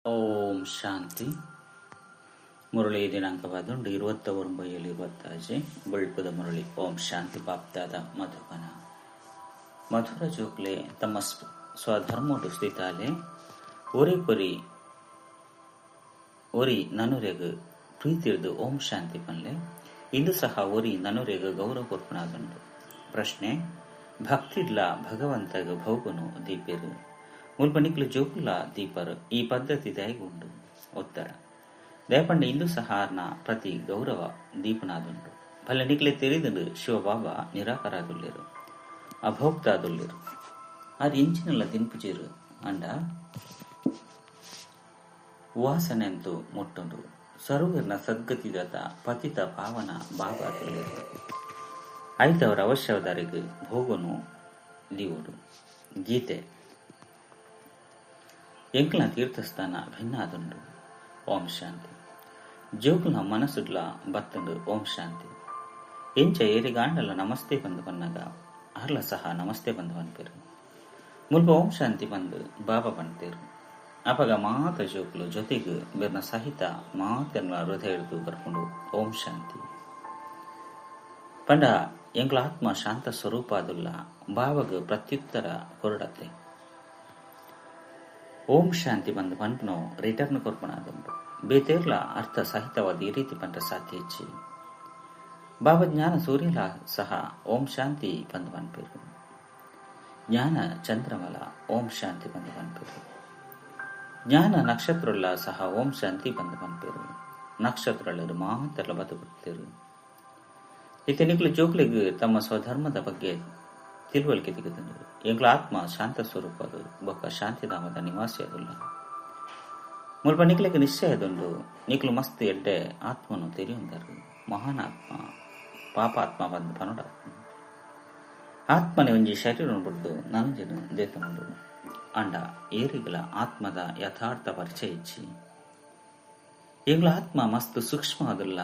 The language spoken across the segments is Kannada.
ಓಂ ಶಾಂತಿ. ಮುರಳಿ ದಿನಾಂಕವಾದುಂಡು 29/7/20 ಬಳ್ಪದ ಮುರಳಿ. ಓಂ ಶಾಂತಿ. ಬಾಪ್ದಾದ ಮಧುಬನ ಮಧುರ ಜೋಕ್ಲೆ ತಮ್ಮ ಸ್ವಧರ್ಮೋಡು ಸ್ಥಿತಾಲೆ ಒರಿ ನನುರೆಗ್ ಪ್ರೀತಿರ್ದು ಓಂ ಶಾಂತಿ ಪನ್ಲೆ ಇಂದು ಸಹ ಒರಿ ನನುರೆಗ್ ಗೌರವ ಕೊರ್ಪುನಾದುಂಡು. ಪ್ರಶ್ನೆ: ಭಕ್ತಿಡ್ಲ ಭಗವಂತಗ ಭೌಗನು ದೀಪೆರು ಮುಲ್ಪ ನಿಕ್ಲು ಜೋಕುಲ ದೀಪರ್ ಈ ಪದ್ಧತಿ ದಯಗುಂಡು. ಉತ್ತರ: ದಯಪಂಡ ಇಂದು ಸಹಾರ್ನ ಪ್ರತಿ ಗೌರವ ದೀಪನಾದುಂಡು. ಭಲೆ ನಿಕ್ಲೆ ತೆರಿದುಂಡು ಶಿವಬಾಬಾ ನಿರಾಕರಾದುಲ್ಲೆರು, ಅಭೋಕ್ತಾದುಲ್ಲೆರು. ಅದು ಇಂಚಿನೆಲ್ಲ ತಿನ್ಪುಜಿರು ಅಂಡ ವಾಸನೆಂತು ಮುಟ್ಟುಂಡು. ಸರ್ವರ್ನ ಸದ್ಗತಿದಾತ ಪತಿತ ಪಾವನ ಬಾಬಾ ತುಲ್ಲೆರು. ಐತವರ ಅವಶ್ಯದಾರಿಗೆ ಭೋಗನು ಲಿವುಡು. ಗೀತೆ: ಎಂಕ್ಲ ತೀರ್ಥಸ್ಥಾನ ಭಿನ್ನಾದುಂಡು. ಓಂ ಶಾಂತಿ. ಜೋಕುಲ ಮನಸ್ಸುಡ್ಲ ಬತ್ತುಂಡು. ಓಂ ಶಾಂತಿ. ಎಂಚ ಏರಿಗಾಂಡಲ ನಮಸ್ತೆ ಬಂದು ಪನ್ನಗ ಅರ್ಲ ಸಹ ನಮಸ್ತೆ ಬಂದು ಪನ್ಪೇರು. ಮುಲ್ಪ ಓಂ ಶಾಂತಿ ಬಂದು ಬಾಬಾ ಪನ್ಪೇರು. ಅಪಗ ಮಾತ ಜೋಕುಲು ಜೊತೆಗೆ ಬೆರ್ನ ಸಹಿತ ಮಾತೆರ್ನ ಹೃದಯ ಹಿಡಿದು ಬರ್ಕೊಂಡು ಓಂ ಶಾಂತಿ ಪಂಡ ಎಂಕ್ಲ ಆತ್ಮ ಶಾಂತ ಸ್ವರೂಪಾದುಲ್ಲ ಬಾಬಾಗ ಪ್ರತ್ಯುತ್ತರ ಕೊರಡತ್ತೆ. ಓಂ ಶಾಂತಿ ಬಂದು ಪನ್ಪನೋ ರಿಟರ್ನ್ ಕೊರ್ಪಣಾದುಂಡು. ಬೇತೇರ್ಲ ಅರ್ಥ ಸಹಿತವಾದ ಈ ರೀತಿ ಪಂಡ ಸಾಧ್ಯ ಹೆಚ್ಚಿ ಬಾಬಾ ಜ್ಞಾನ ಸೂರ್ಯಲ ಸಹ ಓಂ ಶಾಂತಿ ಬಂದು ಪನ್ಪೇರು. ಜ್ಞಾನ ಚಂದ್ರಮಲ ಓಂ ಶಾಂತಿ ಬಂದು ಪನ್ಪೇರು. ಜ್ಞಾನ ನಕ್ಷತ್ರಲ್ಲ ಸಹ ಓಂ ಶಾಂತಿ ಬಂದು ಪನ್ಪೇರು. ನಕ್ಷತ್ರಗಳು ಮಾತೆಲ್ಲ ಬದುಕುತ್ತೇರು. ಇತನಿಗಳು ಜೋಕ್ಲಿಗೆ ತಮ್ಮ ಸ್ವಧರ್ಮದ ಬಗ್ಗೆ ತಿಳುವಳಿಕೆ ತೆಗೆದನು. ಎಂಗ್ಲ ಆತ್ಮ ಶಾಂತ ಸ್ವರೂಪದು ಬೊಕ್ಕ ಶಾಂತಿಧಾಮದ ನಿವಾಸಿಯದುಲ್ಲ. ಮುಲ್ಪ ನಿಕ್ಲಿಗೆ ನಿಶ್ಚಯದುಂಡು ನಿಕ್ಲು ಮಸ್ತ್ ಎಡ್ಡೆ ಆತ್ಮನು ತೆರೆಯುಂದರು. ಮಹಾನಾತ್ಮ ಪಾಪಾತ್ಮ ಬಂದು ಪನುಡ ಆತ್ಮನೆ ಒಂಜಿ ಶರೀರ ಬಿಡ್ದು ನನಜನು ದೇತನುಂಡು ಅಂಡ ಏರಿಗಳ ಆತ್ಮದ ಯಥಾರ್ಥ ಪರಿಚಯ ಇಚ್ಚಿ ಎಂಗ್ಲ ಆತ್ಮ ಮಸ್ತ್ ಸೂಕ್ಷ್ಮ ಅದುಲ್ಲ.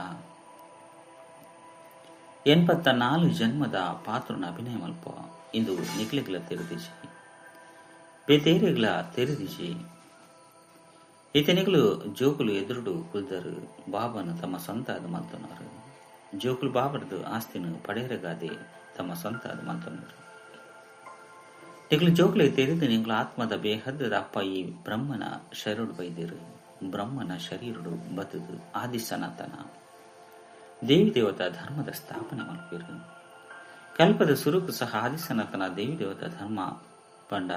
84 ಜನ್ಮದ ಪಾತ್ರನ ಅಭಿನಯ ಮಲ್ಪ ಇಂದು ನಿಕ್ಲಿಗ್ಲ ತೆರೆದಿಸಿ ಬೇತೇರಿಗ್ಲ ತೆರೆದಿಸಿ ಈತನಿಗಳು ಜೋಕುಲು ಎದುರುಡು ಕುಲ್ದರು ಬಾಬನು ತಮ್ಮ ಸ್ವಂತ ಅದು ಮಲ್ತನರು. ಜೋಕುಲು ಬಾಬರ್ದು ಆಸ್ತಿನ ಪಡೆಯರಗಾದೆ ತಮ್ಮ ಸ್ವಂತ ಅದು ಮಲ್ತನರು. ನಿಕ್ಲು ಜೋಕುಲಿಗೆ ತೆರೆದು ನಿಂಗ್ಲ ಆತ್ಮದ ಬೇಹದ್ದದ ಅಪ್ಪ ಈ ಬ್ರಹ್ಮನ ಶರೀರುಡು ಬೈದಿರು. ಬ್ರಹ್ಮನ ಶರೀರುಡು ಬದುದು ಆದಿ ಸನಾತನ ದೇವಿ ದೇವತಾ ಧರ್ಮದ ಸ್ಥಾಪನೆ ಮಲ್ಪಿರು. ಕಲ್ಪದ ಸುರುಕು ಸಹ ಆದಿಸನಾತನ ದೇವಿ ದೇವತಾ ಧರ್ಮ ಪಂಡ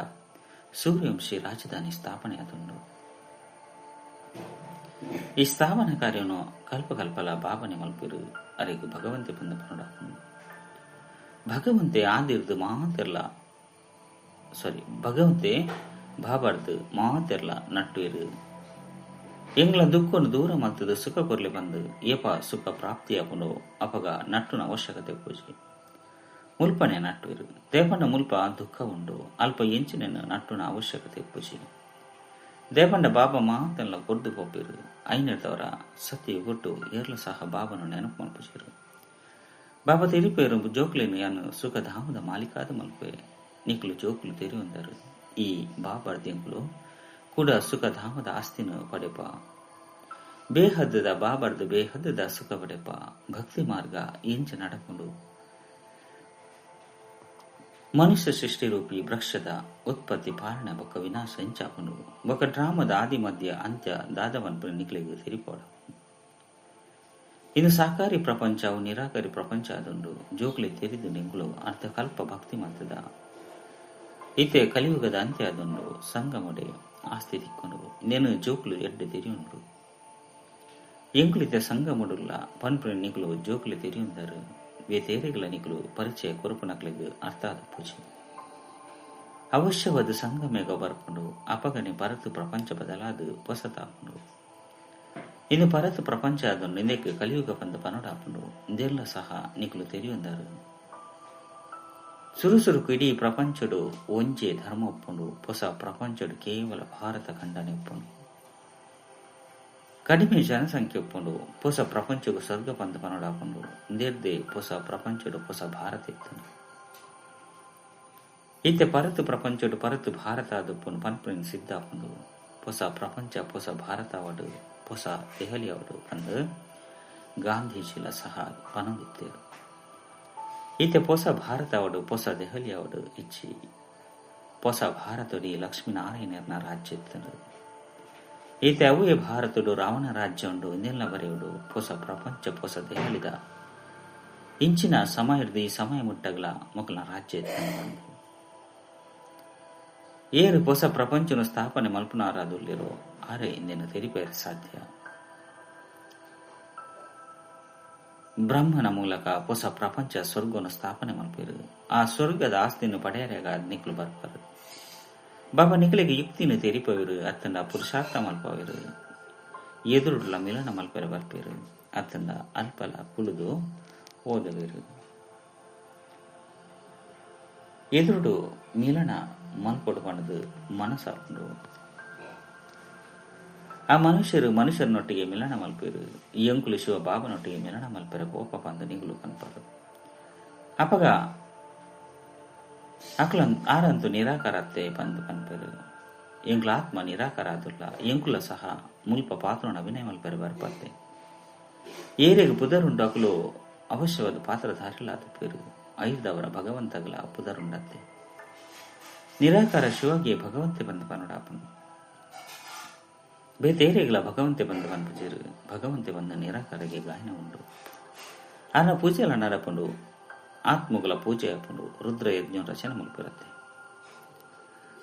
ಸೂರ್ಯವಂಶಿ ರಾಜಧಾನಿ ಸ್ಥಾಪನೆ ಆದುಂಡು. ಈ ಸ್ಥಾಪನಾ ಕಾರ್ಯವನ್ನು ಕಲ್ಪಕಲ್ಪಲ ಬಾಬನೆ ಮಲ್ಪಿರು. ಅರೆಗು ಭಗವಂತೆ ಬಂದ ಪನೊಡಾಕೊಂಡು ಭಗವಂತೆ ಆದಿರ್ದು ಮಾತೆರ್ಲ ಭಗವಂತೆ ಬಾಬಾರ್ದು ಮಾತೆರ್ಲ ನಟ್ಟುವೆರು. ಎಂಗ್ಲ ದುಃಖನು ದೂರ ಮಲ್ತದು ಸುಖ ಕೊರ್ಲಿ ಬಂದು ಏಪ ಸುಖ ಪ್ರಾಪ್ತಿಯಾಪುಂಡು ಅಪಗ ನಟ್ಟುನ ಅವಶ್ಯಕತೆ ಪೂಜೆ ಮುಲ್ಪನೆ ನಟ್ಟುವೆರು. ದೇಪಂಡ ಮುಲ್ಪ ದುಃಖ ಉಂಡು ಅಲ್ಪ ಎಂಚಿನ ನಟ್ಟುನ ಅವಶ್ಯಕತೆ ಪೂಜೆ ದೇಪಂಡ ಬಾಬಾ ಮಾತೆಲ್ಲ ಕೊರ್ದು ಪೋಪಿರು. ಐನರ್ದವರ ಸತ್ಯ ಗೊಟ್ಟು ಏರ್ಲ ಸಹ ಬಾಬನು ನೆನಪು ಮಲ್ಪುಜಿರು. ಬಾಬಾ ತೆರಿಪೇರು ಜೋಕ್ಲಿನ ಯಾನು ಸುಖಧಾಮದ ಮಾಲೀಕಾದ ಮಲ್ಪೆ ನಿಕ್ಲು ಜೋಕ್ಲು ತೆರೆಯುಂದರು. ಈ ಬಾಬಾರ್ದಿಂಕ್ಲು ಕೂಡ ಸುಖಧಾಮದ ಆಸ್ತಿನ ಪಡೆಪ ಬೇಹದ್ದದ ಬಾಬಾರ್ದು ಬೇಹದ್ದದ ಸುಖ ಪಡೆಪ ಭಕ್ತಿ ಮಾರ್ಗ ಎಂಚ ನಡಕೊಂಡು ಮನುಷ್ಯ ಸೃಷ್ಟಿ ರೂಪಿ ವೃಕ್ಷದ ಉತ್ಪತ್ತಿ ಪಾಲನ ಬೊಕ್ಕ ವಿನಾಶ ಎಂಚಾಪುಂಡು ಬೊಕ್ಕ ಡ್ರಾಮದ ಆದಿ ಮಧ್ಯ ಅಂತ್ಯ ದಾದವನ್ಪುರ ನಿಕ್ಲಿಗೆ ತೆರಿಪೋಡ. ಇನ್ನು ಸಾಕಾರಿ ಪ್ರಪಂಚವು ನಿರಾಕಾರಿ ಪ್ರಪಂಚ ಆದುಂಡು ಜೋಕ್ಲಿ ತೆರೆದು ನಿಂಗ್ಲು ಅರ್ಧಕಲ್ಪ ಭಕ್ತಿ ಮತದ ಈತೆ ಕಲಿಯುಗದ ಅಂತ್ಯ ಆದುಂಡು ಸಂಗಮಡೆ ಆಸ್ತಿ ತಿಕ್ಕೊಂಡು ನೇನು ಜೋಕ್ಲು ಎಡ್ಡೆ ತೆರೆಯುಂಡು. ಎಂಕ್ಲಿತೆ ಸಂಗಮಡುಲ್ಲ ಪನ್ಪುರ ನಿಕ್ಲು ಜೋಕ್ಲಿ ತೆರೆಯುಂದರು. ಬೇತೇರಿಗಳ ನಿಕ್ಲು ಪರಿಚಯ ಕೊರಪುನಕ್ಲಿಗೆ ಅರ್ಥ ಆದ ಪೂಜೆ ಅವಶ್ಯವಾದ ಸಂಗಮೇಗ ಬರ್ಕೊಂಡು ಅಪಗನೆ ಪರತು ಪ್ರಪಂಚ ಬದಲಾದು ಹೊಸತಾಪುಂಡು. ಇನ್ನು ಪರತು ಪ್ರಪಂಚ ಆದ ನಿಂದಕ್ಕೆ ಕಲಿಯುಗ ಬಂದ ಪನೊಡಾಪುಂಡು ಇದೆಲ್ಲ ಸಹ ನಿಕ್ಲು ತೆರೆಯುಂದರು. ಸುರುಸುರುಕು ಇಡೀ ಪ್ರಪಂಚಡು ಒಂಜೆ ಧರ್ಮ ಒಪ್ಪುಂಡು ಹೊಸ ಪ್ರಪಂಚಡು ಕೇವಲ ಭಾರತ ಖಂಡನೆ ಒಪ್ಪುಂಡು. ಕಡಿಮೆ ಜನಸಂಖ್ಯೆ ಒಪ್ಪುಂಡು ಹೊಸ ಪ್ರಪಂಚಗೂ ಸ್ವರ್ಗ ಬಂದ ಪನೊಡಾಪುಂಡು ಇಂದೇರ್ದೆ ಹೊಸ ಪ್ರಪಂಚಡು ಹೊಸ ಭಾರತ ಇತ್ತನು. ಇತ್ತೆ ಪರತು ಪ್ರಪಂಚಡು ಪರತು ಭಾರತ ಆದುಪ್ಪುನು ಪನ್ಪುರಿನ ಸಿದ್ಧಾಪುಂಡು ಹೊಸ ಪ್ರಪಂಚ ಹೊಸ ಭಾರತವಾಡು ಹೊಸ ದೆಹಲಿಯವರು ಬಂದು ಗಾಂಧೀಜಿಲ ಸಹ ಪನಗುತ್ತೇರು ಈತೆ ಹೊಸ ಭಾರತವಾಡು ಹೊಸ ದೆಹಲಿಯವಾಡು ಇಚ್ಚಿ ಹೊಸ ಭಾರತಡಿ ಲಕ್ಷ್ಮೀನಾರಾಯಣನ ರಾಜ್ಯ ಇತ್ತಂದು ಈತೆ ಅವೇ ಭಾರತಡು ರಾವಣ ರಾಜ್ಯ ಉಂಡು ಇನ್ನೆಲ್ಲ ಬರೆಯುಡು ಹೊಸ ಪ್ರಪಂಚ ಹೊಸ ದೆಹಲಿದ ಇಂಚಿನ ಸಮಯ ಹಿಡಿದು ಈ ಸಮಯ ಮುಟ್ಟಗಲ ಮೊಕಲ ರಾಜ್ಯ ಇತ್ತಂದು ಏರು ಹೊಸ ಪ್ರಪಂಚನು ಸ್ಥಾಪನೆ ಮಲ್ಪನಾರಾದುಲ್ಲಿರೋ ಆರೆ ಇಂದಿನ ತೆರಿಪೇರು ಸಾಧ್ಯ ಬ್ರಹ್ಮನ ಮೂಲಕ ಹೊಸ ಪ್ರಪಂಚ ಸ್ವರ್ಗವನ್ನು ಸ್ಥಾಪನೆ ಮಲ್ಪಿರು ಆ ಸ್ವರ್ಗದ ಆಸ್ತಿಯನ್ನು ಪಡೆಯರೆಗ ನಿಕ್ಲು ಬರ್ಪರು ಬಾಬಾ ನಿಖಲಿಗೆ ಯುಕ್ತಿನ ತೆರಿಪವಿರು ಅತ್ತಂದ ಪುರುಷಾರ್ಥ ಮಲ್ಪವಿರು ಎದುರುಡ್ಲ ಮಿಲನ ಮಲ್ಪೆರ ಬರ್ಪಿರು ಅತ್ತಂದ ಅಲ್ಪಲ ಕುಳಿದು ಓದವಿರು ಎದುರುಡು ಮಿಲನ ಮಲ್ಪೊಡು ಪಣದು ಮನಸ್ಸಾಕೊಂಡು ಆ ಮನುಷ್ಯರನೊಟ್ಟಿಗೆ ಮಿಲನ ಮಲ್ಪಿರು ಎಂಕುಲು ಶಿವ ಬಾಬನೊಟ್ಟಿಗೆ ಮಿಲನ ಮಲ್ಪೆರ ಕೋಪ ಪಂದು ನಿಗುಲು ಕನ್ಪರು ಅಪಗ ಆರಂತು ನಿರಾಕಾರತ್ತೆ ಪಂದು ಕನ್ಪೆರು ಎಂಕ್ಲ ಆತ್ಮ ನಿರಾಕಾರ ಆದುಲ್ಲ ಎಂಕುಲ ಸಹ ಮುಲ್ಪ ಪಾತ್ರನ ಅಭಿನಯ ಮಲ್ಪೆರ ಬರ್ಪತ್ತೆ ಏರೆಗೆ ಪುದರುಂಡು ಅಕಲು ಅವಶ್ಯವಾದ ಪಾತ್ರಧಾರಿಲಾದ ಪೇರು ಐದವರ ಭಗವಂತಗಲ ಪುದರುಂಡತ್ತೆ ನಿರಾಕಾರ ಶಿವಗೆ ಭಗವಂತೆ ಬಂದು ಪನ್ನಡಾಪನು ಬೇತೇರೆಗಳ ಭಗವಂತೆ ಬಂದು ಪನ್ಪುಜಿರು ಭಗವಂತೆ ಬಂದ ನಿರಾಕಾರಗೆ ಗಾಯನ ಉಂಡು ಆನ ಪೂಜೆಲ ನರಪಂಡು ಆತ್ಮಗಳ ಪೂಜೆ ಅಪ್ಪಂಡು ರುದ್ರ ಯಜ್ಞ ರಚನೆ ಮಲ್ಪಿರತ್ತೆ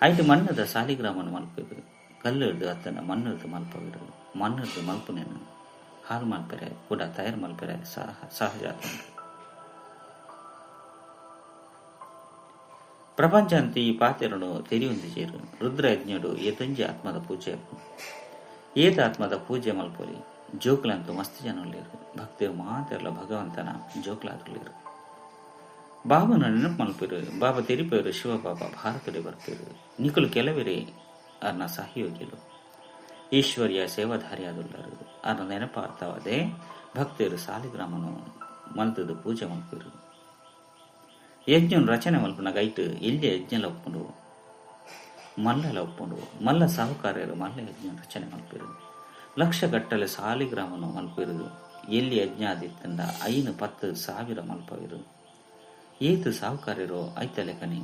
ಐದು ಮಣ್ಣದ ಸಾಲಿಗ್ರಾಮನು ಮಲ್ಪಿರು ಕಲ್ಲು ಹಿಡಿದು ಅತ್ತನ ಮಣ್ಣು ಹಿಡಿದು ಮಲ್ಪವಿರು ಮಣ್ಣು ಹಿಡಿದು ಮಲ್ಪುನೇನು ಹಾಲು ಮಲ್ಪೆರೆ ಕೂಡ ತಯಾರು ಮಲ್ಪೆರೆ ಸಹಜ ಪ್ರಪಂಚ ಅಂತ ಈ ಪಾತೆರನು ತೆರಿಯೊಂದಿಜೇರು ರುದ್ರ ಯಜ್ಞಡು ಏತಂಜಿ ಆತ್ಮದ ಪೂಜೆ ಏತ ಆತ್ಮದ ಪೂಜೆ ಮಲ್ಪೊಲಿ ಜೋಕ್ಲಂತೂ ಮಸ್ತ್ ಜನರು ಭಕ್ತಿರು ಮಾತೆಲ್ಲ ಭಗವಂತನ ಜೋಕ್ಲಾದಲ್ಲಿರು ಬಾಬನ ನೆನಪು ಮಲ್ಪಿರು ಬಾಬಾ ತೆರಿಪೇರು ಶಿವಬಾಬಾ ಭಾರತಡೆ ಬರ್ತಿರು ನಿಖಲು ಕೆಲವರೇ ಅರ್ನ ಸಹಯೋಗಿಲು ಈಶ್ವರ್ಯ ಸೇವಾಧಾರಿಯಾದುಲ್ಲರು ಅರ್ನ ನೆನಪಾರ್ಥವಾದೆ ಭಕ್ತರು ಸಾಲಿಗ್ರಾಮನು ಮಲ್ತದು ಪೂಜೆ ಮಲ್ಪಿರು ಯಜ್ಞ ರಚನೆ ಮಲ್ಪನ ಗೈಟ್ ಇಲ್ಲಿ ಯಜ್ಞಲ ಒಪ್ಪುಂಡು ಮಲ್ಲಲ ಒಪ್ಪುಂಡು ಮಲ್ಲ ಸಾಹುಕಾರ್ಯರು ಮಲ್ಲ ಯಜ್ಞ ರಚನೆ ಮಲ್ಪಿರು ಲಕ್ಷಗಟ್ಟಲೆ ಸಾಲಿಗ್ರಾಮನು ಮಲ್ಪಿರು ಎಲ್ಲಿ ಯಜ್ಞ ಆದಿತ್ತಂದ 5-10,000 ಮಲ್ಪವಿರು ಏತು ಸಾಹುಕಾರ್ಯರು ಐತ ಲೆಕ್ಕನೆ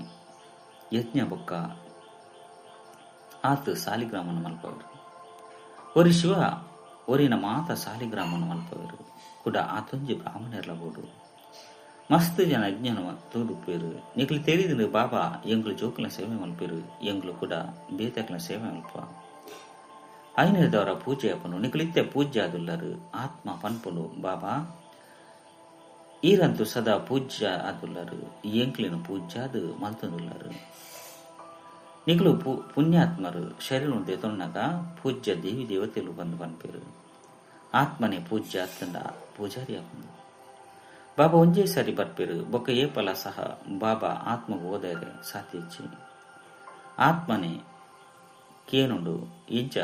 ಯಜ್ಞ ಬೊಕ್ಕ ಆತು ಸಾಲಿಗ್ರಾಮನು ಮಲ್ಪವಿರು ಒರಿ ಶಿವ ಒರಿನ ಮಾತ ಸಾಲಿಗ್ರಾಮನು ಮಲ್ಪವಿರು ಕೂಡ ಆತೊಂಜಿ ಬ್ರಾಹ್ಮಣರ್ಲ ಬೋಡು ಮಸ್ತ್ ಜನ ಯಜ್ಞನು ತೋಡುಪೇರು ನಿಕ್ಲು ತೆರಿದು ಬಾಬಾ ಎಂಗ್ಲು ಜೋಕಲ ಸೇವೆ ಮಲ್ಪಿರು ಎಂಗ್ಲು ಕೂಡ ಬೇತಕ್ಲ ಸೇವೆ ಮಲ್ಪ ಐನದವರ ಪೂಜೆ ಅಪ್ಪನು ನಿಕ್ಲಿತ್ತೆ ಪೂಜ್ಯ ಆದುಲ್ಲರು ಆತ್ಮ ಪನ್ಪುಲು ಬಾಬಾ ಈರಂತೂ ಸದಾ ಪೂಜ್ಯ ಆದುಲ್ಲರು ಎಂಕ್ಲಿನ ಪೂಜ್ಯ ಅದು ಮಲ್ತದುಲ್ಲರು ನಿಕ್ಲು ಪುಣ್ಯಾತ್ಮರು ಶರೀರ ತೊನ್ನಗ ಪೂಜ್ಯ ದೇವಿ ದೇವತೆಲು ಬಂದು ಪನ್ಪೇರು ಆತ್ಮನೇ ಪೂಜ್ಯ ಅತ್ತಂದ ಪೂಜಾರಿ ಅಪ್ಪನು ಬಾಬಾ ಒಂಜೇ ಸಾರಿ ಬರ್ಪೇರು ಬೊಕ್ಕ ಏಪಲ ಸಹ ಬಾಬಾ ಆತ್ಮಗೂ ಓದರೆ ಸಾತಿಚ್ಚಿ ಆತ್ಮನೆ ಕೇನುಂಡು ಇಂಚ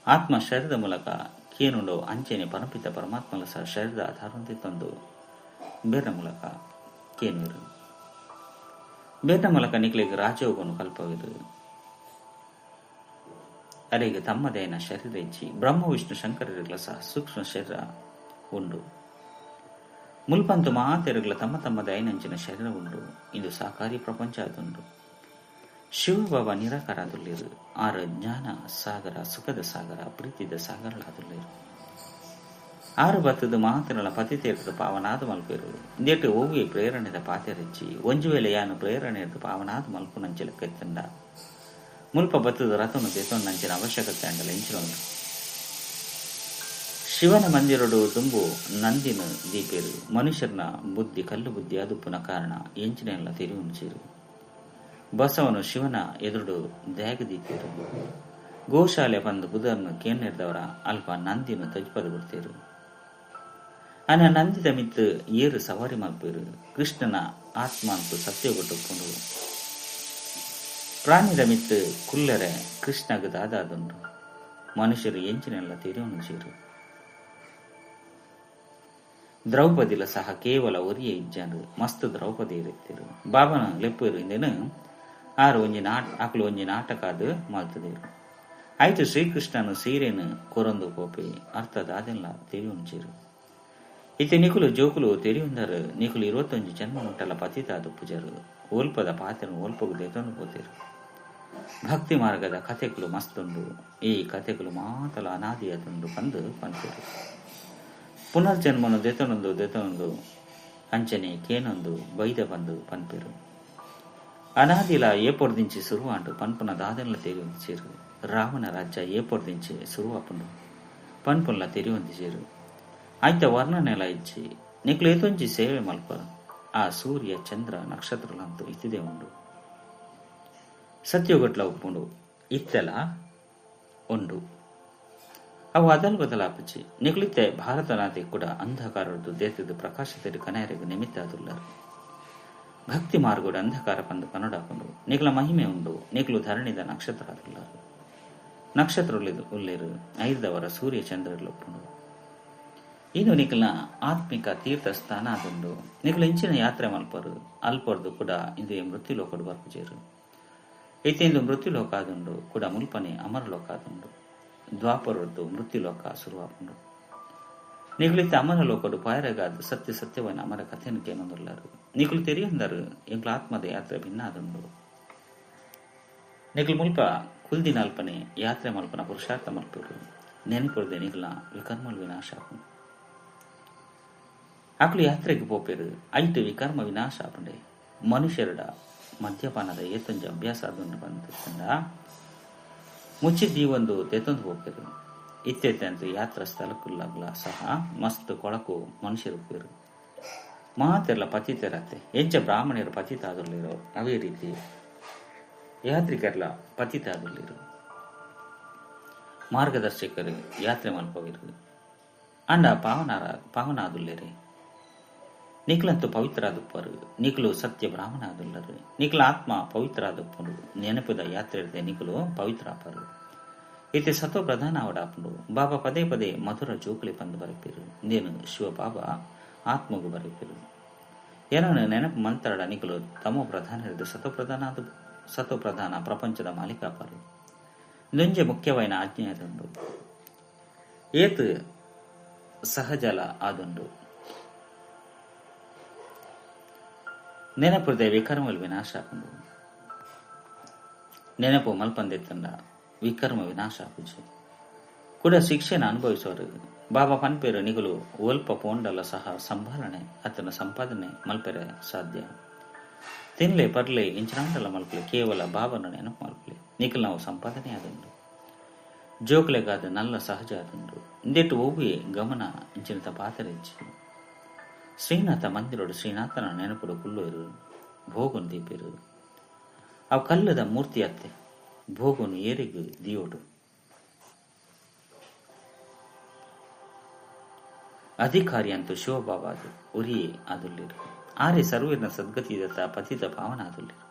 ಆತ್ಮ ಶರೀರದ ಮೂಲಕ ಕೇನುಂಡು ಅಂಚೆನೆ ಪರಮಪಿತ ಪರಮಾತ್ಮಲ ಸಹ ಶರೀರದ ಆಧಾರವಂತೆ ತಂದು ಬೇರ್ನ ಮೂಲಕ ಕೇನುವಿರು ಬೇರ್ನ ಮೂಲಕ ನಿಕ್ಲಿಗೆ ರಾಜಯೋಗವನ್ನು ಕಲ್ಪವಿರು ಅರೆಗೆ ತಮ್ಮದೇನ ಶರೀರ ಇಚ್ಚಿ ಬ್ರಹ್ಮ ವಿಷ್ಣು ಶಂಕರರಿಗಳ ಸಹ ಸೂಕ್ಷ್ಮ ಶರೀರ ಉಂಡು ಮುಲ್ಪಂತು ಮಾತೆರುಗಳ ತಮ್ಮ ತಮ್ಮದ ಐನಂಚಿನ ಶರೀರ ಉಂಡು ಇದು ಸಾಕಾರಿ ಪ್ರಪಂಚ ಆದುಂಡು ಶಿವಬಾಬಾ ನಿರಾಕಾರ ಆದುಲ್ಲಿರು ಆರ ಜ್ಞಾನ ಸಾಗರ ಸುಖದ ಸಾಗರ ಪ್ರೀತಿದ ಸಾಗರಳಾದುಲ್ಲಿರು ಆರು ಬತ್ತದ ಮಾತೆರಳ ಪತಿತೀರ್ಥದ ಪಾವನಾದ ಮಲ್ಪೇರು ಇಂದೇಟು ಓವಿಯ ಪ್ರೇರಣೆದ ಪಾತೆರಚ್ಚಿ ಒಂಜು ವೇಳೆ ಯಾನು ಪ್ರೇರಣೆದ ಪಾವನಾದ ಮಲ್ಪು ನಂಚಿಲ ಕೆತ್ತಂಡ ಮುಲ್ಪ ಬತ್ತದ ರಥನು ತೆತ್ತೊಂದು ನಂಚಿನ ಅವಶ್ಯಕತೆ ಅಂಡಲ ಇಂಚಿನೊಂದು ಶಿವನ ಮಂದಿರಡು ತುಂಬು ನಂದಿನ ದೀಪೇರು ಮನುಷ್ಯರನ ಬುದ್ಧಿ ಕಲ್ಲು ಬುದ್ಧಿ ಅದು ಪುನಃ ಕಾರಣ ಎಂಚಿನೆಲ್ಲ ತಿರಿ ಉಂಚಿರು ಬಸವನು ಶಿವನ ಎದುರು ದ್ಯಾಗ ದೀಪೇರು ಗೋಶಾಲೆ ಬಂದು ಬುಧರನ್ನು ಕೇನ್ನಿರ್ದವರ ಅಲ್ಪ ನಂದಿನ ತಜ್ಪದ ಬಿಡ್ತೇರು ಅನ ನಂದಿದ ಮಿತ್ತು ಏರು ಸವಾರಿ ಮಲ್ಪೇರು ಕೃಷ್ಣನ ಆತ್ಮ ಅಂತೂ ಸತ್ಯಗೊಟ್ಟುಕೊಂಡು ಪ್ರಾಣಿದ ಮಿತ್ತು ಕುಲ್ಲರೆ ಕೃಷ್ಣಗ ದಾದಾದುಂಡು ಮನುಷ್ಯರು ಎಂಚಿನೆಲ್ಲ ತಿರಿ ಉಂಚಿರು ದ್ರೌಪದಿಲ ಸಹ ಕೇವಲ ಒರಿಯೇ ಇಜ್ಜಂಡು ಮಸ್ತ್ ದ್ರೌಪದಿ ಇರುತ್ತಿರು ಬಾಬನ ಲೆಪ್ಪರು ಇಂದೇನು ಆರು ಒಂಜಿ ಆಕಲು ಒಂಜಿ ನಾಟಕ ಅದು ಮಲ್ತದೇರು ಐತು ಶ್ರೀಕೃಷ್ಣನು ಸೀರೆನು ಕೊರೊಂದು ಪೋಪೆ ಅರ್ಥದ ಅದೆಲ್ಲ ತಿಳಿಯುಂಚಿರು. ಇತ್ತೆ ನಿಕುಲು ಜೋಕುಲು ತೆರಿಯುಂದರು ನಿಕುಲು 21 ಜನ್ಮ ಮುಟ್ಟಲ ಪತಿತಾದ ಪೂಜರು ಓಲ್ಪದ ಪಾತ್ರನು ಓಲ್ಪಗು ದೆತೊಂದು ಪೋತಿರು. ಭಕ್ತಿ ಮಾರ್ಗದ ಕಥೆಗಳು ಮಸ್ತುಂಡು. ಈ ಕಥೆಗಳು ಮಾತಲ ಅನಾದಿಯದೊಂದು ಬಂದು ಪಂತಿರು. ಪುನರ್ಜನ್ಮನು ದೆತೊಂದು ಅಂಚನೆ ಕೇನೊಂದು ಬೈದ ಬಂದು ಪನ್ಪಿರು. ಅನಾದಿಲ ಏಪೊರ್ದಿಂಚಿ ಸುರುವಾಂಡು ಪನ್ಪುನ ದಾದೆಲ್ಲ ತೆರಿಯೊಂದಿಸಿರು. ರಾವಣ ರಾಜ್ಯ ಏಪೊರ್ದಿಂಚಿ ಸುರುವಾಪುಂಡು ಪನ್ಪುನ್ಲ ತೆರಿಯೊಂದಿಸಿರು. ಆಯ್ತ ವರ್ಣನೆಲ ಇಚ್ಚಿ ನಿಕ್ಲು ಏತೊಂಜಿ ಸೇವೆ ಮಲ್ಪರು. ಆ ಸೂರ್ಯ ಚಂದ್ರ ನಕ್ಷತ್ರಗಳಂತೂ ಇತ್ತಿದೆ ಉಂಡು. ಸತ್ಯಗೊಟ್ಲ ಉಪ್ಪುಂಡು ಇತ್ತೆಲ ಉಂಡು. ಅವು ಅದಲ್ ಬದಲಾಪಚ್ಚಿ ನಿಕ್ಲಿತ್ತೆ ಭಾರತನಾದಿ ಕೂಡ ಅಂಧಕಾರದ್ದು ದೇತದ ಪ್ರಕಾಶತೆಯ ಕನೆಯರಿಗೆ ನಿಮಿತ್ತ ಅದುಲ್ಲರು. ಭಕ್ತಿ ಮಾರ್ಗೋಡ ಅಂಧಕಾರ ಪಂದು ಕನ್ನಡಾಕೊಂಡು ನಿಕ್ಲ ಮಹಿಮೆ ಉಂಡು. ನಿಕ್ಲು ಧರಣಿದ ನಕ್ಷತ್ರ ಅದುಲ್ಲರು. ನಕ್ಷತ್ರ ಉಳ್ಳಿರು ಐದವರ ಸೂರ್ಯ ಚಂದ್ರಗಳು ಒಪ್ಪುಂಡು. ಇನ್ನು ನಿಕ್ಲ ಆತ್ಮಿಕ ತೀರ್ಥ ಸ್ಥಾನ ಆದುಂಡು. ನಿಕ್ಲು ಇಂಚಿನ ಯಾತ್ರೆ ಮಲ್ಪರು ಅಲ್ಪರ್ದು ಕೂಡ ಇಂದು ಮೃತ್ಯುಲೋಕಡು ಬರ್ಪುಜೇರು. ಇತ್ತಿಂದು ಮೃತ್ಯುಲೋಕ ಆದುಂಡು ಕೂಡ ಮುಲ್ಪನೆ ಅಮರಲೋಕ ಆದುಂಡು. ದ್ವಾಪರದ್ದು ಮೃತ್ಯುಲೋಕ ಶುರುವಾಪುಂಡು. ನಿಕ್ಲಿತ್ತ ಅಮರಲೋಕಡು ಪಾಯರಗಾದ ಸತ್ಯವನ ಅಮರ ಕಥೆಯನ್ನು ಕೇನೊಂದುಲ್ಲರು. ನಿಕ್ಲು ತೆರಿಯಂದರು ಎಂಕ್ಲ ಆತ್ಮದ ಯಾತ್ರೆ ಭಿನ್ನ ಆದುಂಡು. ನಿಕ್ಲು ಮುಲ್ಪ ಕುಲ್ದಿನ ಅಲ್ಪನೆ ಯಾತ್ರೆ ಮಲ್ಪನ ಪುರುಷಾರ್ಥ ಮಲ್ಪರು ನೆನಪುರದೆ ನಿಕ್ಲ ವಿಕರ್ಮಲ್ ವಿನಾಶ ಆಪುಂಡು. ಅಕ್ಲು ಯಾತ್ರೆಗೆ ಪೋಪೆರು ಐಟು ವಿಕರ್ಮ ವಿನಾಶ ಆಪುಂಡೆ. ಮನುಷ್ಯರುಡ ಮದ್ಯಪಾನದ ಏತೊಂಜಿ ಅಭ್ಯಾಸ ಆದುಂಡು ಬಂದ ಮುಚ್ಚಿದ್ದೀವೊಂದು ತೆತ್ತೊಂದು ಹೋಗ್ತಿರು. ಇತ್ತೆತ್ತಂದು ಯಾತ್ರಾ ಸ್ಥಳಕ್ಕುಲ್ಲಾಗ್ಲ ಸಹ ಮಸ್ತ್ ಕೊಳಕು ಮನುಷ್ಯರು ಹೋಗ್ತಿರು. ಮಾತೆಲ್ಲ ಪತಿತರತ್ತೆ ಎಂಚ ಬ್ರಾಹ್ಮಣರು ಪತಿತಾದುಲ್ಲಿರೋ ಅವೇ ರೀತಿ ಯಾತ್ರಿಕರ್ಲ ಪತಿತಾದುಲ್ಲಿರು. ಮಾರ್ಗದರ್ಶಕರು ಯಾತ್ರೆ ಮಲ್ಪವಿರು ಅಂಡ ಪಾವನಾದುಲ್ಲೇರೆ. ನಿಕ್ಲಂತೂ ಪವಿತ್ರ ಆದುಪ್ಪರು. ನಿಕ್ಲು ಸತ್ಯ ಬ್ರಾಹ್ಮಣ ಆದುಲ್ಲರು. ನಿಕ್ಲ ಆತ್ಮ ಪವಿತ್ರ ಆದುಪ್ಪರು. ನೆನಪದ ಯಾತ್ರೆ ಇರದೆ ನಿಕ್ಲು ಪವಿತ್ರ ಆಪರು. ಇತ್ತೆ ಸತ್ವ ಪ್ರಧಾನ ಅವಡಾಪುಂಡು. ಬಾಬಾ ಪದೇ ಪದೇ ಮಧುರ ಜೋಕುಲಿ ಪಂದು ಬರಪಿರು. ಇಂದೇನು ಶಿವ ಬಾಬಾ ಆತ್ಮಗು ಬರಪಿರು. ಏನನ್ನು ನೆನಪು ಮಂತರಡ ನಿಕ್ಲು ತಮೋ ಪ್ರಧಾನ ಹಿಡಿದು ಸತ್ವ ಪ್ರಧಾನ ಪ್ರಪಂಚದ ಮಾಲೀಕಾಪರು. ಇದೊಂಜೆ ಮುಖ್ಯವಾದ ಆಜ್ಞೆ ಆದುಂಡು. ಏತ್ ಸಹಜಲ ಆದುಂಡು. ನೆನಪುರದೆ ವಿಕರ್ಮಲ್ ವಿನಾಶ ಆಪುಂಡು. ನೆನಪು ಮಲ್ಪಂದೆತ್ತಂಡ ವಿಕರ್ಮ ವಿನಾಶ ಆಪುಜಿ ಕೂಡ ಶಿಕ್ಷೆನ ಅನುಭವಿಸುವರು. ಬಾಬಾ ಪನ್ಪೇರು ನಿಗಲು ಒಲ್ಪ ಪೋಂಡಲ ಸಹ ಸಂಭಾಲನೆ ಅತನ ಸಂಪಾದನೆ ಮಲ್ಪೆರೆ ಸಾಧ್ಯ. ತಿನ್ಲೆ ಪರ್ಲೆ ಇಂಚನಾಂಡಲ ಮಲ್ಪಲೆ ಕೇವಲ ಬಾಬನ ನೆನಪು ಮಲ್ಪಲೆ ನಿಖಲ್ ನಾವು ಸಂಪಾದನೆ ಆದುಂಡು. ಜೋಕ್ಲೆಗಾದ ನಲ್ಲ ಸಹಜ ಆದುಂಡು. ಇಂದೆಟ್ಟು ಒವ್ವೆ ಗಮನ ಇಂಚಿನ ಪಾತರಿಚ್ಚಿ ಶ್ರೀನಾಥ ಮಂದಿರೋಡು ಶ್ರೀನಾಥನ ನೆನಪುಡು ಕುಲ್ಲೋರು ಭೋಗುನ್ ದೀಪಿರು. ಅವು ಕಲ್ಲದ ಮೂರ್ತಿ ಅತ್ತೆ ಭೋಗುನು ಏರಿಗು ದಿಯೋಡು. ಅಧಿಕಾರಿ ಅಂತೂ ಶಿವಬಾಬಾದು ಉರಿಯೇ ಆದುಲ್ಲಿರು. ಆರೆ ಸರ್ವೇರ್ನ ಸದ್ಗತಿದತ್ತ ಪತಿತ ಪಾವನ ಆದುಲ್ಲಿರು.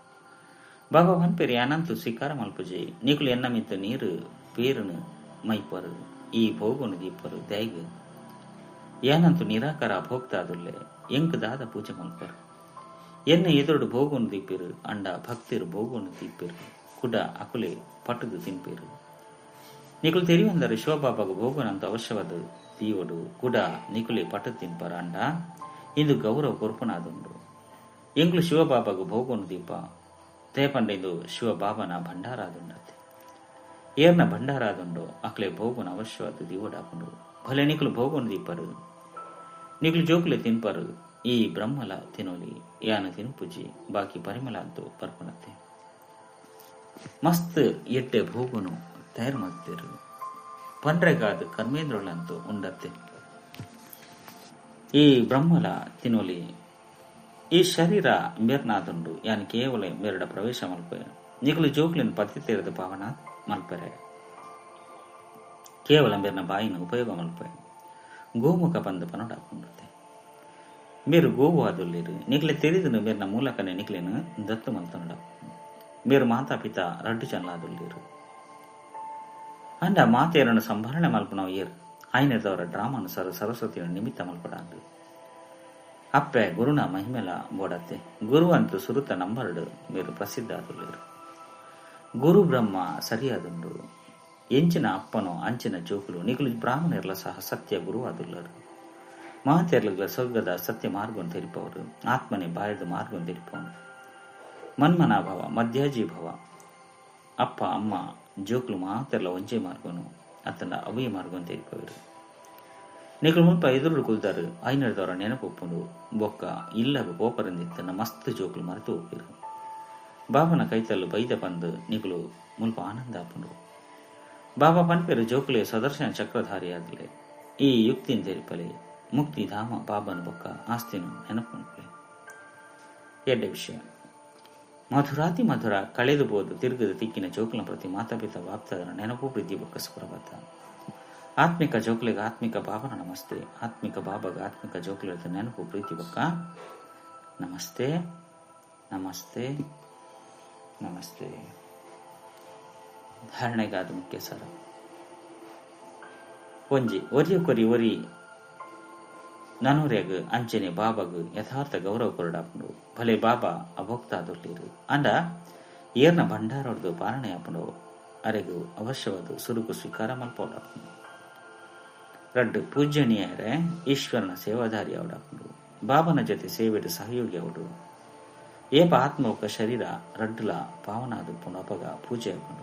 ಬಾಬಾ ಪನ್ಪೇರಿ ಅನಂತು ಸ್ವೀಕಾರ ಮಲ್ಪುಜೆ ನಿಕುಲು ಎನ್ನಮಿತ್ತ ನೀರು ಪೇರುನು ಮೈಪರು ಈ ಭೋಗುನು ದೀಪರು ದೈಗ ಏನಂತೂ ನಿರಾಕಾರ ಭೋಗ್ತಾ ಆದುಲ್ಲೆ ಎಂಕ್ ದಾದ ಪೂಜೆ ಮಲ್ಪರು. ಎನ್ನ ಎದುರು ಭೋಗುನು ದೀಪಿರು ಅಂಡ ಭಕ್ತಿರು ಭೋಗುನು ದೀಪಿರು ಕುಡ ಅಕುಲೆ ಪಟ್ಟದು ತಿನ್ಪೇರು. ನಿಕುಲು ತೆರಿವಂದರು ಶಿವಬಾಬಾಗ ಭೋಗುನಂತ ಅವಶ್ಯವಾದ ದೀವಡು ಕುಡ ನಿಕುಲೆ ಪಟ್ಟದು ತಿನ್ಪರ ಅಂಡ ಇಂದು ಗೌರವ ಕೊರ್ಪುನಾದುಂಡು. ಎಂಗ್ಲು ಶಿವಬಾಬಾಗ ಭೋಗುನು ದೀಪ ತೇಪಂಡ ಇಂದು ಶಿವಬಾಬನ ಭಂಡಾರ ಆದುಂಡತೆ. ಏರ್ನ ಭಂಡಾರ ಆದುಂಡು ಅಕ್ಲೆ ಭೋಗುನ ಅವಶ್ಯವಾದ ದೀವಡಾಪುಂಡು. ಭಲೆ ನಿಕುಲು ಭೋಗುನು ದೀಪರು ನಿಕುಲು ಜೋಕುಲೆ ತಿನ್ಪರು. ಈ ಬ್ರಹ್ಮಲ ತಿನ್ನೋಲಿ ಯಾನ ತಿನ್ಪುಜಿ ಬಾಕಿ ಪರಿಮಳ ಅಂತೂ ಪರ್ಪಣತೆ ಮಸ್ತ್ ಎಡ್ಡೆ ಭೋಗುನು ತಯಾರು ಮಾಡ್ತಿರು. ಪಂಡ್ರೆಗಾದ ಕರ್ಮೇಂದ್ರಗಳಂತೂ ಉಂಡತ್ತೆ. ಈ ಬ್ರಹ್ಮಲ ತಿನ್ನೋಲಿ ಈ ಶರೀರ ಮೇರ್ನಾದುಂಡು ಯಾನ್ ಕೇವಲ ಮೇರಡ ಪ್ರವೇಶ ಮಲ್ಪೆ ನಿಕುಲು ಜೋಕ್ಲಿನ ಪತಿತೇರದ ಪಾವನ ಮಲ್ಪರೆ ಕೇವಲ ಮೇರ್ನ ಬಾಯಿನ ಉಪಯೋಗ ಮಲ್ಪೆ ಗೋಮುಖ ಬಂದು ಪನೋಡಾಕೊಂಡತೆ. ಮೇರು ಗೋವು ಆದುಲ್ಲಿರು ನಿಕ್ಲೆ ತೆರಿದನು ಮೇರ್ನ ಮೂಲಕನೇ ನಿಕ್ಲೆನು ದತ್ತು ಮಲ್ತನಡ. ಮೇರು ಮಾತಾ ಪಿತಾ ರಡ್ಡು ಚಲ್ಲಾದುಲ್ಲಿರು ಅಂಡ ಮಾತೆಯರನ್ನು ಸಂಭಾರಣೆ ಮಲ್ಪನವ ಏರ್ ಆಯ್ನೆದವರ ಡ್ರಾಮಾನು ಸರಸ್ವತಿಯ ನಿಮಿತ್ತ ಮಲ್ಪಡಾಂಡು. ಅಪ್ಪೆ ಗುರುನ ಮಹಿಮೆಲ ಬೋಡತ್ತೆ ಗುರು ಅಂತೂ ಸುರುತ ನಂಬರ್ಡು ಮೇರು ಪ್ರಸಿದ್ಧ ಆದುಲ್ಲಿರು. ಗುರು ಬ್ರಹ್ಮ ಸರಿಯಾದುಂಡು. ಎಂಚಿನ ಅಪ್ಪನೋ ಅಂಚಿನ ಜೋಕುಲು ನಿಗುಲು ಬ್ರಾಹ್ಮಣರ್ಲ ಸಹ ಸತ್ಯ ಗುರುವಾದುಲ್ಲರು. ಮಹತೆರ್ಲಗಳ ಸ್ವರ್ಗದ ಸತ್ಯ ಮಾರ್ಗವನ್ನು ತೆರಿಪವರು, ಆತ್ಮನೆ ಬಾಯದ ಮಾರ್ಗವನ್ನು ತೆರಿಪವನು. ಮನ್ಮನಾಭವ ಮಧ್ಯಾಜಿ ಭವ ಅಪ್ಪ ಅಮ್ಮ ಜೋಕುಲು ಮಹತೆರ್ಲ ಒಂಜೆ ಮಾರ್ಗನು ಅತ್ತನ ಅವೇ ಮಾರ್ಗವನ್ನು ತೆರಿಪವರು. ನಿಗುಲು ಮುಲ್ಪ ಎದುರು ಕುಲ್ದಾರು ಐನರ್ದವರ ನೆನಪೊಪ್ಪುಂಡು ಬೊಕ್ಕ ಇಲ್ಲಗ ಪೋಪರಂದಿತ್ತನ ಮಸ್ತ್ ಜೋಕುಲು ಮರೆತು ಹೋಗಿರು. ಬಾಬನ ಕೈತಲ್ಲು ಬೈದ ಬಂದು ನಿಗುಲು ಮುಲ್ಪ ಆನಂದ ಆಪುಂಡು. ಬಾಬಾ ಪನ್ಪೇರು ಜೋಕುಲೆ ಸದರ್ಶನ ಚಕ್ರಧಾರಿಯಾಗಲೇ ಈ ಯುಕ್ತಿನ ತೆರಿಪಲೆ ಮುಕ್ತಿ ಧಾಮ ಬಾಬನ ಬೊಕ್ಕ ಆಸ್ತಿನ ನೆನಪುಂಡ್ಲೆ. ಎಡ್ಡೆ ವಿಷಯ ಮಧುರಾತಿ ಮಧುರ ಕಳೆದು ಬೋದು ತಿರುಗದ ತಿಕ್ಕಿನ ಜೋಕುಲ ಪ್ರತಿ ಮಾತಾಪಿತ ವಾಪ್ತದರ ನೆನಪು ಪ್ರೀತಿ ಬೊಕ್ಕ ಸುಪ್ರಭಾತ. ಆತ್ಮಿಕ ಜೋಕುಲಿಗೆ ಆತ್ಮಿಕ ಬಾಬನ ನಮಸ್ತೆ. ಆತ್ಮಿಕ ಬಾಬಾಗ ಆತ್ಮಿಕ ಜೋಕುಲಿದ ನೆನಪು ಪ್ರೀತಿ ಬೊಕ್ಕ ನಮಸ್ತೆ ನಮಸ್ತೆ ನಮಸ್ತೆ. ಧಾರಣೆಗಾದ ಮುಖ್ಯ ಸರ ಒಂಜಿ ಒರಿಯ ಕೊರಿ ಒರಿ ನನೂರ್ಯಾಗ ಅಂಚನೆ ಬಾಬಾಗ ಯಥಾರ್ಥ ಗೌರವ ಕೊರಡಾಪುಂಡು. ಭಲೆ ಬಾಬಾ ಅಭೋಕ್ತಾದೊಟ್ಟಿರು ಅಂಡ ಏರ್ನ ಭಂಡಾರೊಡ್ದು ಪಾಲನೆ ಆಪುಂಡು. ಅರೆಗೂ ಅವಶ್ಯವಾದ ಸುರುಕು ಸ್ವೀಕಾರ ಮಲ್ಪೋಡಾಪುಂಡು. ರಡ್ಡು ಪೂಜ್ಯನೀಯರೇ ಈಶ್ವರನ ಸೇವಾದಾರಿ ಅವಡಾಪುಂಡು. ಬಾಬನ ಜೊತೆ ಸೇವೆಡು ಸಹಯೋಗಿ ಅವಡು. ಏಪ ಆತ್ಮೋಕ ಶರೀರ ರಡ್ಡುಲ ಪಾವನಾದುಪ್ಪುಂಡು ಅಪಗ ಪೂಜೆ ಆಪುಂಡು.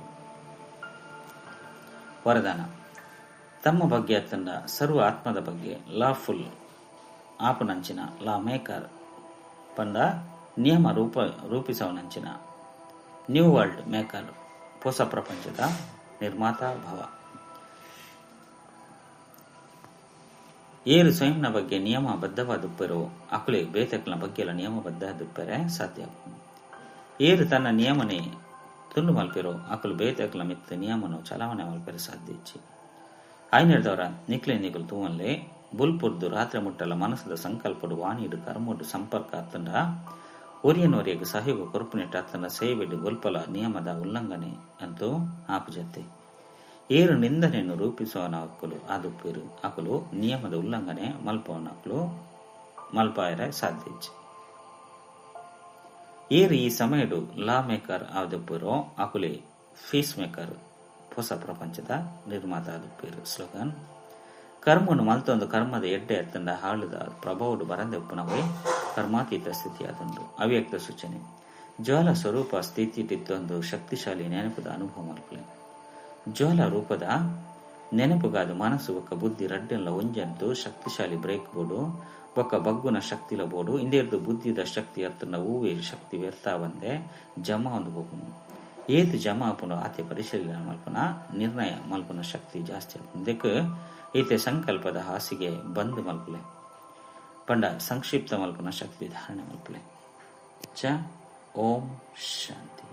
ವರದಾನ ತಮ್ಮ ಬಗ್ಗೆ ಅತ್ತಂಡ ಸರ್ವ ಆತ್ಮದ ಬಗ್ಗೆ ಲಾಫುಲ್ ಆಪುನಂಚಿನ ಲಾ ಮೇಕರ್ ಪಂಡ ನಿಯಮ ರೂಪಿಸವನಂಚಿನ ನ್ಯೂ ವರ್ಲ್ಡ್ ಮೇಕರ್ ಹೊಸ ಪ್ರಪಂಚದ ನಿರ್ಮಾತ ಭವ. ಏರು ಸ್ವಯಂನ ಬಗ್ಗೆ ನಿಯಮ ಬದ್ಧವಾದುಪ್ಪರೋ ಅಕುಲೆ ಬೇತಕ್ನ ಬಗ್ಗೆ ಎಲ್ಲ ನಿಯಮ ಬದ್ಧದುಪ್ಪರೆ ಸಾಧ್ಯ. ಏರು ತನ್ನ ನಿಯಮನೆ ತುಂಡು ಮಲ್ಪಿರೋ ಅಕುಲು ಬೇತಕ್ಲ ಮಿತ್ತ ನಿಯಮನು ಚಲಾವಣೆ ಮಲ್ಪರೆ ಸಾಧ್ಯ ಇಚ್ಚಿ. ಆಯ್ನಿಡ್ದವರ ನಿಕ್ಲೆ ನಿಗುಲು ತೂವಲ್ಲೇ ಬುಲ್ಪುರ್ದು ರಾತ್ರಿ ಮುಟ್ಟಲ ಮನಸ್ಸದ ಸಂಕಲ್ಪಡು ವಾಣಿಡು ಕರ್ಮೋಡು ಸಂಪರ್ಕ ಅತ್ತಂಡ ಒರಿಯನೊರಿಯಗೆ ಸಹಯೋಗ ಕೊರಪುನಿಟ್ಟು ಅತ್ತಂಡ ಸೇವೆಡು ಗೊಲ್ಪಲ ನಿಯಮದ ಉಲ್ಲಂಘನೆ ಅಂತೂ ಆಪುಜತೆ. ಏರು ನಿಂದನೆಯನ್ನು ರೂಪಿಸುವನ ಅಕ್ಕಲು ಆದುಪ್ಪೇರು ಅಕಲು ನಿಯಮದ ಉಲ್ಲಂಘನೆ ಮಲ್ಪವನ ಅಕ್ಕಲು ಮಲ್ಪಾಯರ ಸಾಧ್ಯ ಇಚ್ಚಿ. ಏರು ಈ ಸಮಯಡು ಲಾ ಮೇಕರ್ ಆದುಪ್ಪೇರೋ ಅಕುಲೆ ಫೀಸ್ ಮೇಕರ್ ಹೊಸ ಪ್ರಪಂಚದ ನಿರ್ಮಾತ ಆದುಪ್ಪೇರು. ಸ್ಲೋಗನ್ ಕರ್ಮನು ಮಲ್ತೊಂದು ಕರ್ಮದ ಎಡ್ಡೆ ಎತ್ತಂಡ ಹಾಳುದ ಪ್ರಭಾವಡು ಬರಂದೆ ಉಪ್ಪುನವೇ ಕರ್ಮಾತೀತ ಸ್ಥಿತಿ ಆದುಂಡು. ಅವ್ಯಕ್ತ ಸೂಚನೆ ಜ್ವಾಲ ಸ್ವರೂಪ ಸ್ಥಿತಿ ಇತ್ತೊಂದು ಶಕ್ತಿಶಾಲಿ ನೆನಪದ ಅನುಭವ ಮಲ್ಪಲೆ. ಜ್ವಾಲ ರೂಪದ ನೆನಪುಗಾದ ಮನಸ್ಸು ಒಕ್ಕ ಬುದ್ಧಿ ರಡ್ಡೆಲ್ಲ ಒಂಜಂತು ಶಕ್ತಿಶಾಲಿ ಬ್ರೇಕ್ ಬೋರ್ಡು ಒಕ್ಕ ಬಗ್ಗುನ ಶಕ್ತಿಲ ಬೋರ್ಡು ಇಂದೇರ್ದು ಬುದ್ಧಿದ ಶಕ್ತಿ ಅತ್ತನ ಹೂವೇ ಶಕ್ತಿ ವ್ಯರ್ಥ ಬಂದೆ ಜಮಾ ಒಂದು ಹೋಗುನು. ಏತು ಜಮಾ ಆಪುನು ಆತೆ ಪರಿಶೀಲನೆ ಮಲ್ಪನ ನಿರ್ಣಯ ಮಲ್ಪನ ಶಕ್ತಿ ಜಾಸ್ತಿ ಆಪುಂದಕ್ಕೆ ಈತೆ ಸಂಕಲ್ಪದ ಹಾಸಿಗೆ ಬಂದ್ ಮಲ್ಪಲೆ ಪಂಡ ಸಂಕ್ಷಿಪ್ತ ಮಲ್ಪನ ಶಕ್ತಿ ಧಾರಣೆ ಮಲ್ಪಲೆ. ಓಂ ಶಾಂತಿ.